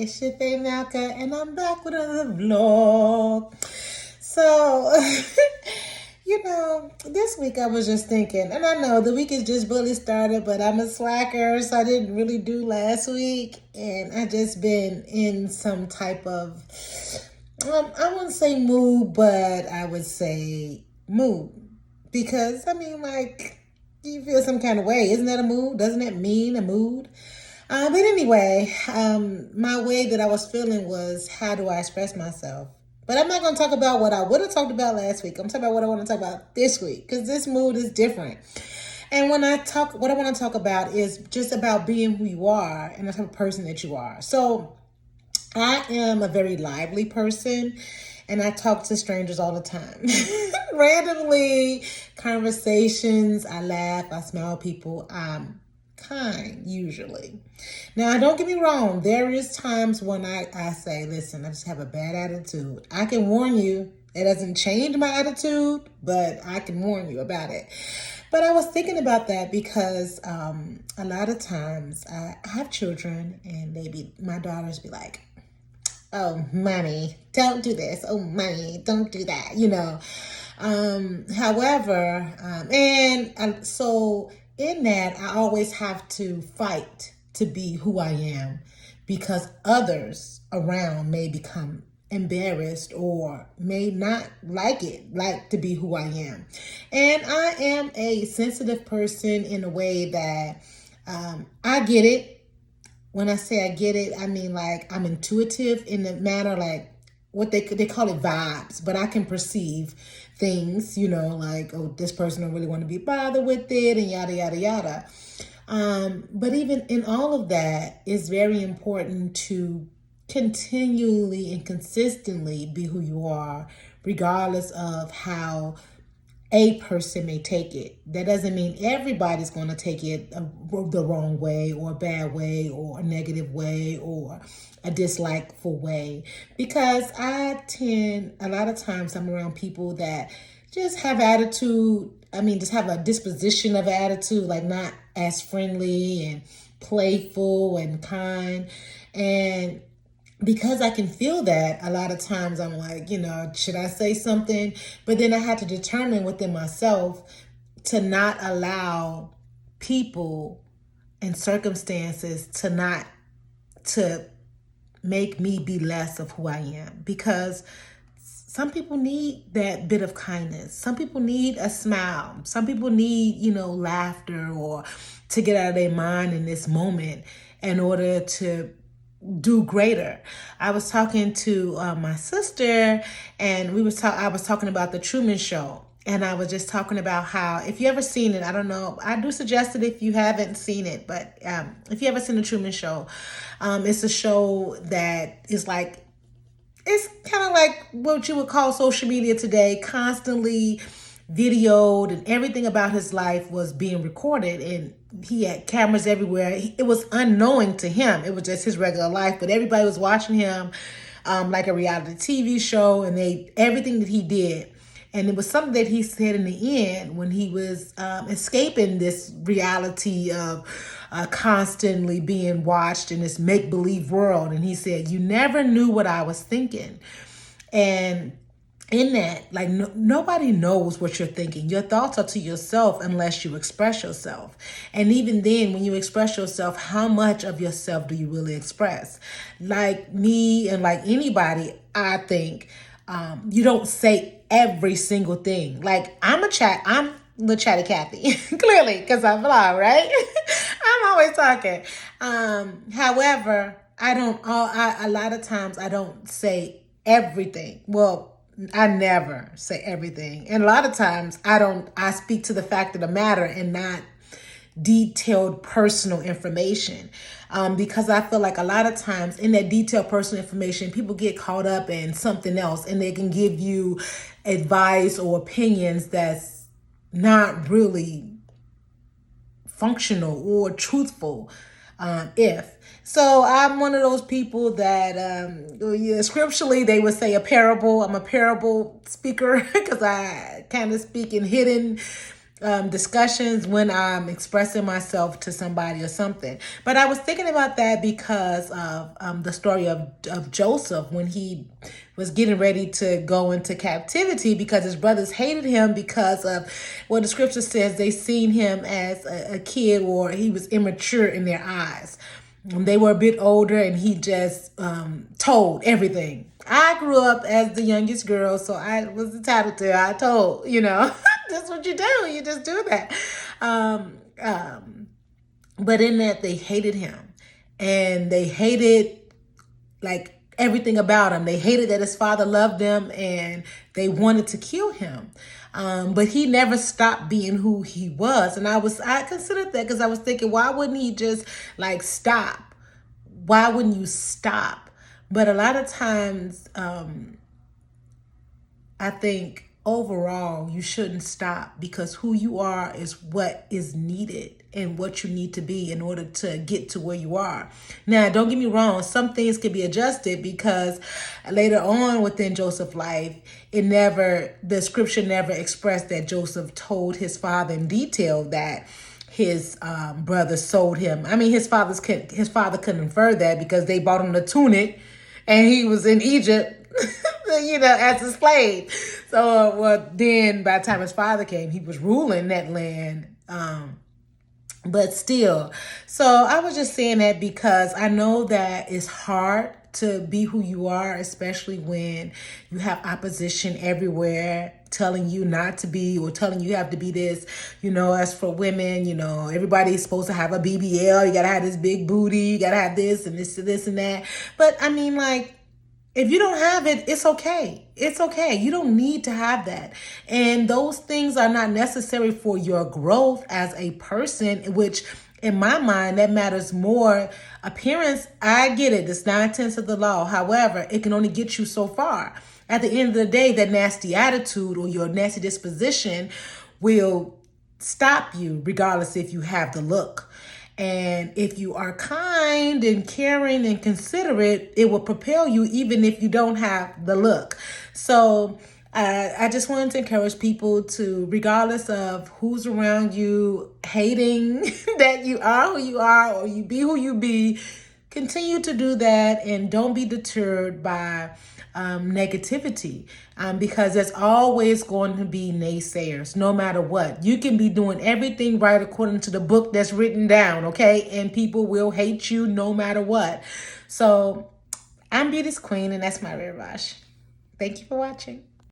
it's Yapeh and I'm back with another vlog. So, this week I was just thinking, and I know the week is just barely started, but I'm a slacker, so I didn't really do last week, and I just been in some type of, I wouldn't say mood, but I would say mood. Because, you feel some kind of way. Isn't that a mood? Doesn't that mean a mood? But anyway, my way that I was feeling was, how do I express myself? But I'm not going to talk about what I would have talked about last week. I'm talking about what I want to talk about this week, because this mood is different. And what I want to talk about is just about being who you are and the type of person that you are. So I am a very lively person, and I talk to strangers all the time. Randomly, conversations, I laugh, I smile at people. I'm kind, usually. Now, don't get me wrong. There is times when I say, listen, I just have a bad attitude. I can warn you. It doesn't change my attitude, but I can warn you about it. But I was thinking about that because a lot of times I have children, and my daughters be like, oh, mommy, don't do this. Oh, mommy, don't do that, So in that, I always have to fight to be who I am, because others around may become embarrassed or may not like to be who I am. And I am a sensitive person in a way that I get it. When I say I get it, I mean, like, I'm intuitive in the matter, like what they call it vibes, but I can perceive things, like, oh, this person don't really want to be bothered with it, and yada, yada, yada. But even in all of that, it's very important to continually and consistently be who you are, regardless of how a person may take it. That doesn't mean everybody's going to take it the wrong way, or a bad way, or a negative way, or a dislikeful way. Because a lot of times I'm around people that just have attitude. Just have a disposition of attitude, like not as friendly and playful and kind. And because I can feel that, a lot of times I'm like, should I say something? But then I had to determine within myself to not allow people and circumstances to make me be less of who I am. Because some people need that bit of kindness. Some people need a smile. Some people need, laughter, or to get out of their mind in this moment in order to do greater. I was talking to my sister, and I was talking about the Truman Show, and I was just talking about how, if you ever seen it, I don't know, I do suggest it if you haven't seen it, but if you ever seen the Truman Show, it's a show that is like, it's kind of like what you would call social media today, constantly videoed, and everything about his life was being recorded, and he had cameras everywhere. It was unknowing to him. It was just his regular life, but everybody was watching him like a reality TV show, and everything that he did. And it was something that he said in the end when he was escaping this reality of constantly being watched in this make-believe world. And he said, you never knew what I was thinking. And in that, like, nobody knows what you're thinking. Your thoughts are to yourself unless you express yourself. And even then, when you express yourself, how much of yourself do you really express? Like me and like anybody, I think, you don't say every single thing. Like, I'm the chatty Cathy, clearly, because I vlog, right? I'm always talking. However, a lot of times I don't say everything. Well, I never say everything. And a lot of times I speak to the fact of the matter and not detailed personal information. Because I feel like a lot of times in that detailed personal information, people get caught up in something else, and they can give you advice or opinions that's not really functional or truthful. So I'm one of those people that scripturally they would say a parable. I'm a parable speaker because I kind of speak in hidden discussions when I'm expressing myself to somebody or something. But I was thinking about that because of the story of Joseph when he was getting ready to go into captivity because his brothers hated him because of what the scripture says they seen him as a kid, or he was immature in their eyes. They were a bit older and he just told everything. I grew up as the youngest girl, so I was entitled to. I told, that's what you do. You just do that. Um, um, but in that, they hated him, and they hated like everything about him. They hated that his father loved them, and they wanted to kill him. But he never stopped being who he was. And I considered that because I was thinking, why wouldn't he just like stop? Why wouldn't you stop? But a lot of times, I think overall you shouldn't stop, because who you are is what is needed and what you need to be in order to get to where you are. Now, don't get me wrong, some things can be adjusted, because later on within Joseph's life, the scripture never expressed that Joseph told his father in detail that his brothers sold him. I mean, his father couldn't infer that because they bought him the tunic and he was in Egypt, as a slave. So, then by the time his father came, he was ruling that land. But still, so I was just saying that because I know that it's hard to be who you are, especially when you have opposition everywhere telling you not to be, or telling you have to be this. As for women, everybody's supposed to have a BBL. You got to have this big booty. You got to have this and this and that. But I mean, like, if you don't have it, it's okay. It's okay. You don't need to have that. And those things are not necessary for your growth as a person, which in my mind, that matters more. Appearance, I get it. It's 9/10 of the law. However, it can only get you so far. At the end of the day, that nasty attitude or your nasty disposition will stop you regardless if you have the look. And if you are kind and caring and considerate, it will propel you even if you don't have the look. So I just wanted to encourage people to, regardless of who's around you, hating that you are who you are or you be who you be, continue to do that, and don't be deterred by negativity, because there's always going to be naysayers no matter what. You can be doing everything right according to the book that's written down, okay? And people will hate you no matter what. So I'm Beauty's Queen, and that's my Red Rush. Thank you for watching.